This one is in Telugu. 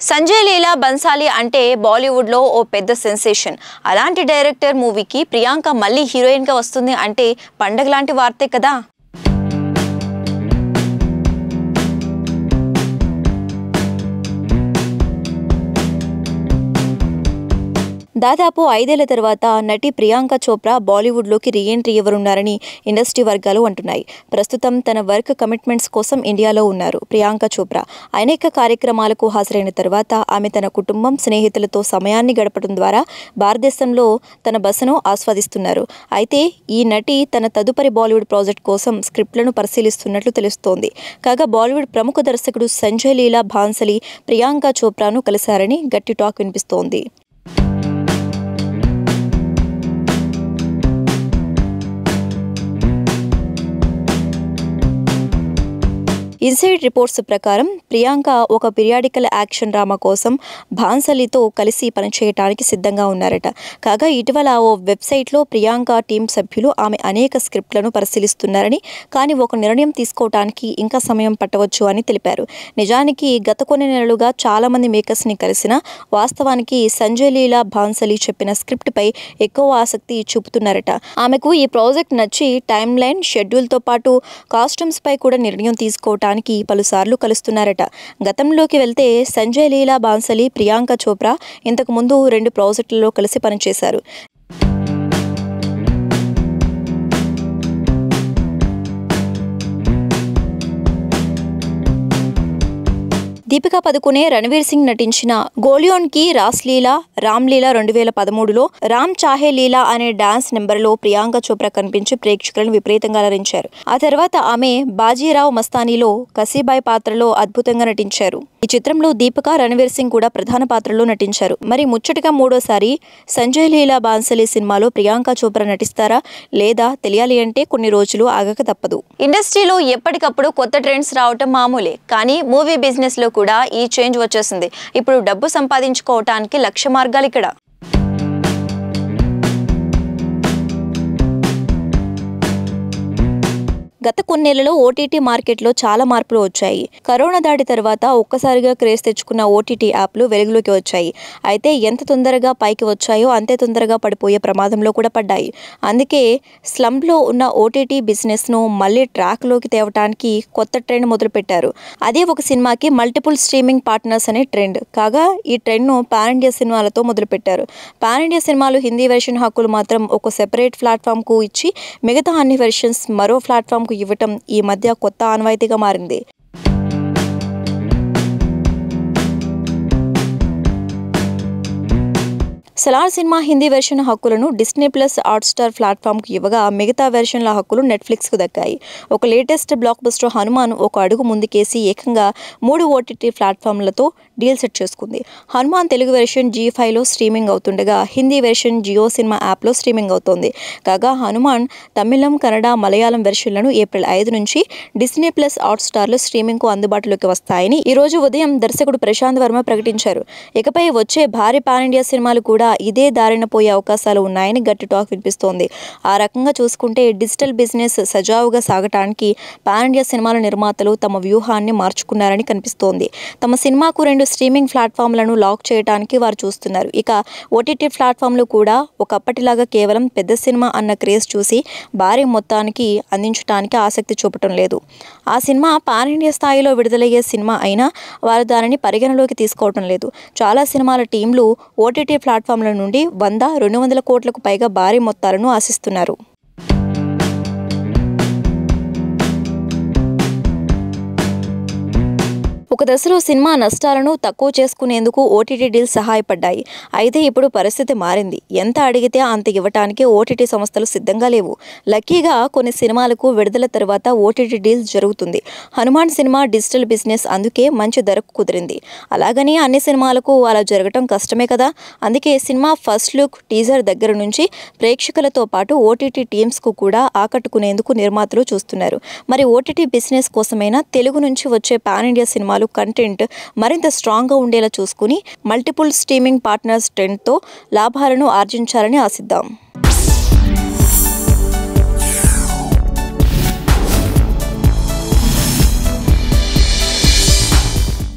సంజయ్ లీలా బన్సాలి అంటే బాలీవుడ్ లో ఓ పెద్ద సెన్సేషన్. అలాంటి డైరెక్టర్ మూవీకి ప్రియాంక మళ్ళీ హీరోయిన్ గా వస్తుంది అంటే పండగ లాంటి వార్తే కదా. దాదాపు 5 ఏళ్ల తర్వాత నటి ప్రియాంక చోప్రా బాలీవుడ్లోకి రీఎంట్రీ ఇవ్వనున్నారని ఇండస్ట్రీ వర్గాలు అంటున్నాయి. ప్రస్తుతం తన వర్క్ కమిట్మెంట్స్ కోసం ఇండియాలో ఉన్నారు ప్రియాంక చోప్రా. అనేక కార్యక్రమాలకు హాజరైన తర్వాత ఆమె తన కుటుంబం, స్నేహితులతో సమయాన్ని గడపడం ద్వారా భారతదేశంలో తన బసను ఆస్వాదిస్తున్నారు. అయితే ఈ నటి తన తదుపరి బాలీవుడ్ ప్రాజెక్ట్ కోసం స్క్రిప్ట్లను పరిశీలిస్తున్నట్లు తెలుస్తోంది. కాగా బాలీవుడ్ ప్రముఖ దర్శకుడు సంజయ్ లీలా బాన్సలి ప్రియాంక చోప్రాను కలిశారని గట్టి టాక్ వినిపిస్తోంది. ఇన్సైడ్ రిపోర్ట్స్ ప్రకారం ప్రియాంక ఒక పీరియాడికల్ యాక్షన్ డ్రామా కోసం బాన్సలితో కలిసి పనిచేయడానికి సిద్ధంగా ఉన్నారట. కాగా ఇటీవల ఓ వెబ్సైట్లో ప్రియాంక టీం సభ్యులు ఆమె అనేక స్క్రిప్ట్లను పరిశీలిస్తున్నారని, కానీ ఒక నిర్ణయం తీసుకోవడానికి ఇంకా సమయం పట్టవచ్చు అని తెలిపారు. నిజానికి గత కొన్ని నెలలుగా చాలా మంది మేకర్స్ని కలిసినా వాస్తవానికి సంజయ్ లీలా బాన్సలి చెప్పిన స్క్రిప్ట్పై ఎక్కువ ఆసక్తి చూపుతున్నారట. ఆమెకు ఈ ప్రాజెక్ట్ నచ్చి టైమ్ లైన్, షెడ్యూల్తో పాటు కాస్ట్యూమ్స్ పై కూడా నిర్ణయం తీసుకోవటానికి పలుసార్లు కలుస్తున్నారట. గతంలోకి వెళ్తే సంజయ్ లీలా బాన్సలి, ప్రియాంక చోప్రా ఇంతకు ముందు 2 ప్రాజెక్టులలో కలిసి పనిచేశారు. దీపికా పదుకునే, రణవీర్ సింగ్ నటించిన గోలియోన్ కి రాస్లీలా రామ్లీలా 2013లో రామ్ చాహే లీలా అనే డాన్స్ నెంబర్లో ప్రియాంక చోప్రా కనిపించి ప్రేక్షకులను విపరీతంగా అలరించారు. ఆ తర్వాత ఆమె బాజీరావ్ మస్తానీలో కసీబాయ్ పాత్రలో అద్భుతంగా నటించారు. ఈ చిత్రంలో దీపిక, రణవీర్ సింగ్ కూడా ప్రధాన పాత్రలో నటించారు. మరి ముచ్చటగా మూడోసారి సంజయ్ లీలా బాన్సలి సినిమాలో ప్రియాంక చోప్రా నటిస్తారా లేదా తెలియాలి అంటే కొన్ని రోజులు ఆగక తప్పదు. ఇండస్ట్రీలో ఎప్పటికప్పుడు కొత్త ట్రెండ్స్ రావటం మామూలే, కానీ మూవీ బిజినెస్ లో కూడా ఈ చేంజ్ వచ్చేసింది. ఇప్పుడు డబ్బు సంపాదించుకోవటానికి లక్ష మార్గాలు ఇక్కడ. గత కొన్నేళ్లలో ఓటీటీ మార్కెట్లో చాలా మార్పులు వచ్చాయి. కరోనా దాడి తర్వాత ఒక్కసారిగా క్రేజ్ తెచ్చుకున్న ఓటీటీ యాప్లు వెలుగులోకి వచ్చాయి. అయితే ఎంత తొందరగా పైకి వచ్చాయో అంతే తొందరగా పడిపోయే ప్రమాదంలో కూడా పడ్డాయి. అందుకే స్లంలో ఉన్న ఓటీటీ బిజినెస్ను మళ్ళీ ట్రాక్లోకి తేవటానికి కొత్త ట్రెండ్ మొదలుపెట్టారు. అదే ఒక సినిమాకి మల్టిపుల్ స్ట్రీమింగ్ పార్ట్నర్స్ అనే ట్రెండ్. కాగా ఈ ట్రెండ్ను పాన్ ఇండియా సినిమాలతో మొదలుపెట్టారు. పాన్ ఇండియా సినిమాలు హిందీ వెర్షన్ హక్కులు మాత్రం ఒక సెపరేట్ ప్లాట్ఫామ్కు ఇచ్చి మిగతా అన్ని వెర్షన్స్ మరో ప్లాట్ఫామ్కు ఇవ్వటం ఈ మధ్య కొత్త ఆనవాయితీగా మారింది. సలార్ సినిమా హిందీ వెర్షన్ హక్కులను డిస్నీ ప్లస్ హాట్స్టార్ ప్లాట్ఫామ్కు ఇవ్వగా మిగతా వెర్షన్ల హక్కులు నెట్ఫ్లిక్స్కు దక్కాయి. ఒక లేటెస్ట్ బ్లాక్ బస్టర్ హనుమాన్ ఒక అడుగు ముందుకేసి ఏకంగా 3 ఓటీటీ ప్లాట్ఫామ్లతో డీల్ సెట్ చేసుకుంది. హనుమాన్ తెలుగు వెర్షన్ G5లో స్ట్రీమింగ్ అవుతుండగా హిందీ వెర్షన్ జియో సినిమా యాప్లో స్ట్రీమింగ్ అవుతోంది. కాగా హనుమాన్ తమిళం, కన్నడ, మలయాళం వెర్షన్లను ఏప్రిల్ 5 నుంచి డిస్నీ ప్లస్ హాట్స్టార్లో స్ట్రీమింగ్కు అందుబాటులోకి వస్తాయని ఈ రోజు ఉదయం దర్శకుడు ప్రశాంత్ వర్మ ప్రకటించారు. ఇకపై వచ్చే భారీ పాన్ ఇండియా సినిమాలు కూడా ఇదే దారిన పోయే అవకాశాలు ఉన్నాయని గట్టి టాక్ వినిపిస్తోంది. ఆ రకంగా చూసుకుంటే డిజిటల్ బిజినెస్ సజావుగా సాగటానికి పాన్ ఇండియా సినిమాల నిర్మాతలు తమ వ్యూహాన్ని మార్చుకున్నారని కనిపిస్తోంది. తమ సినిమాకు 2 స్ట్రీమింగ్ ప్లాట్ఫామ్లను లాక్ చేయడానికి వారు చూస్తున్నారు. ఇక ఓటీటీ ప్లాట్ఫామ్లు కూడా ఒకప్పటిలాగా కేవలం పెద్ద సినిమా అన్న క్రేజ్ చూసి భారీ మొత్తానికి అందించడానికి ఆసక్తి చూపటం లేదు. ఆ సినిమా పాన్ ఇండియా స్థాయిలో విడుదలయ్యే సినిమా అయినా వారు దానిని పరిగణలోకి తీసుకోవటం లేదు. చాలా సినిమాల టీంలు ఓటీటీ ప్లాట్ఫామ్ల నుండి 100-200 కోట్లకు పైగా భారీ మొత్తాలను ఆశిస్తున్నారు. ఒక దశలో సినిమా నష్టాలను తక్కువ చేసుకునేందుకు ఓటీటీ డీల్స్ సహాయపడ్డాయి. అయితే ఇప్పుడు పరిస్థితి మారింది. ఎంత అడిగితే అంత ఇవ్వటానికి ఓటీటీ సంస్థలు సిద్ధంగా లేవు. లక్కీగా కొన్ని సినిమాలకు విడుదల తర్వాత ఓటీటీ డీల్స్ జరుగుతుంది. హనుమాన్ సినిమా డిజిటల్ బిజినెస్, అందుకే మంచి ధరకు కుదిరింది. అలాగని అన్ని సినిమాలకు అలా జరగటం కష్టమే కదా. అందుకే సినిమా ఫస్ట్ లుక్, టీజర్ దగ్గర నుంచి ప్రేక్షకులతో పాటు ఓటీటీ టీమ్స్కు కూడా ఆకట్టుకునేందుకు నిర్మాతలు చూస్తున్నారు. మరి ఓటీటీ బిజినెస్ కోసమైనా తెలుగు నుంచి వచ్చే పాన్ ఇండియా సినిమాలు కంటెంట్ మరింత స్ట్రాంగ్గా ఉండేలా చూసుకుని మల్టిపుల్ స్ట్రీమింగ్ పార్ట్నర్స్ ట్రెండ్తో లాభాలను ఆర్జించాలని ఆశిద్దాం.